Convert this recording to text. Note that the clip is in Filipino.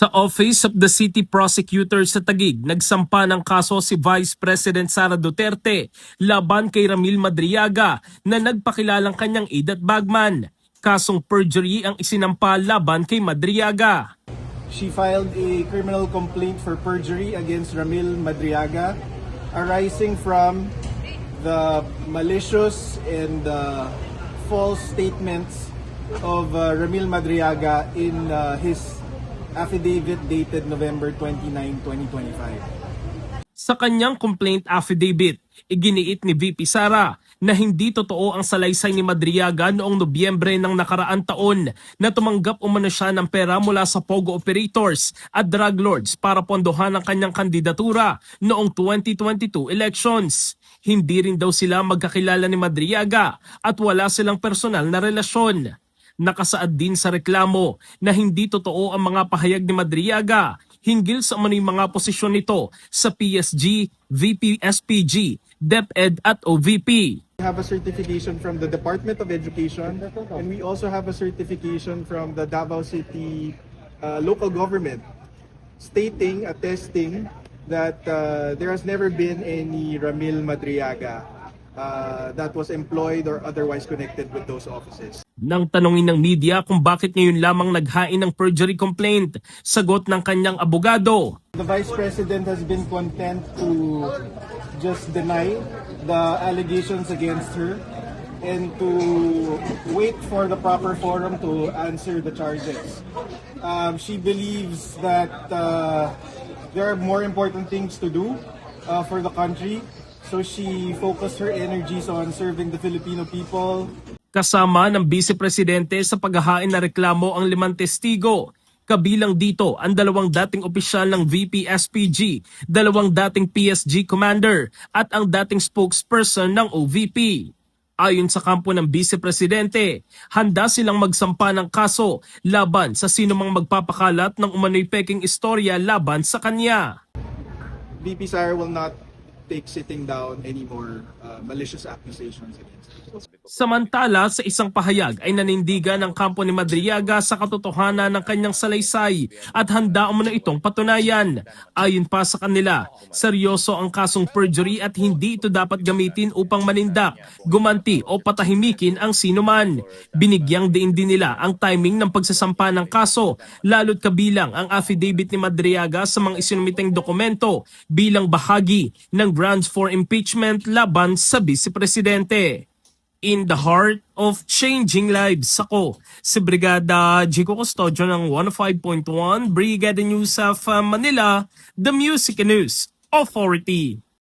Sa Office of the City Prosecutor sa Taguig, nagsampa ng kaso si Vice President Sara Duterte laban kay Ramil Madriaga na nagpakilalang kanyang aide at bagman. Kasong perjury ang isinampa laban kay Madriaga. She filed a criminal complaint for perjury against Ramil Madriaga arising from the malicious and false statements of Ramil Madriaga in his affidavit dated November 29, 2025. Sa kanyang complaint affidavit, iginiit ni VP Sara na hindi totoo ang salaysay ni Madriaga noong Nobyembre ng nakaraang taon na tumanggap umano siya ng pera mula sa Pogo operators at drug lords para pondohan ang kanyang kandidatura noong 2022 elections. Hindi rin daw sila magkakilala ni Madriaga at wala silang personal na relasyon. Nakasaad din sa reklamo na hindi totoo ang mga pahayag ni Madriaga hinggil sa umano'y mga posisyon nito sa PSG, VP SPG, DepEd at OVP. We have a certification from the Department of Education and we also have a certification from the Davao City local government attesting that there has never been any Ramil Madriaga that was employed or otherwise connected with those offices. Nang tanungin ng media kung bakit ngayon lamang naghain ng perjury complaint, sagot ng kanyang abogado. The Vice President has been content to just deny the allegations against her and to wait for the proper forum to answer the charges. She believes that there are more important things to do for the country. So she focused her energies on serving the Filipino people. Kasama ng Vice Presidente sa paghahain na reklamo ang 5 testigo. Kabilang dito ang 2 dating opisyal ng VP SPG, 2 dating PSG commander at ang dating spokesperson ng OVP. Ayon sa kampo ng Vice Presidente, handa silang magsampa ng kaso laban sa sinumang magpapakalat ng umano'y peking istorya laban sa kanya. VP Sara will not take sitting down any more malicious accusations against her. Samantala, sa isang pahayag ay nanindigan ng kampo ni Madriaga sa katotohanan ng kanyang salaysay at handa umano itong patunayan. Ayon pa sa kanila, seryoso ang kasong perjury at hindi ito dapat gamitin upang manindak, gumanti o patahimikin ang sinuman. Binigyang diin din nila ang timing ng pagsasampa ng kaso, lalo't kabilang ang affidavit ni Madriaga sa mga isinumiteng dokumento bilang bahagi ng grounds for impeachment laban sa Vice Presidente. In the heart of changing lives, ako si Brigada Jico Custodio ng 105.1 Brigada News of Manila, the Music News Authority.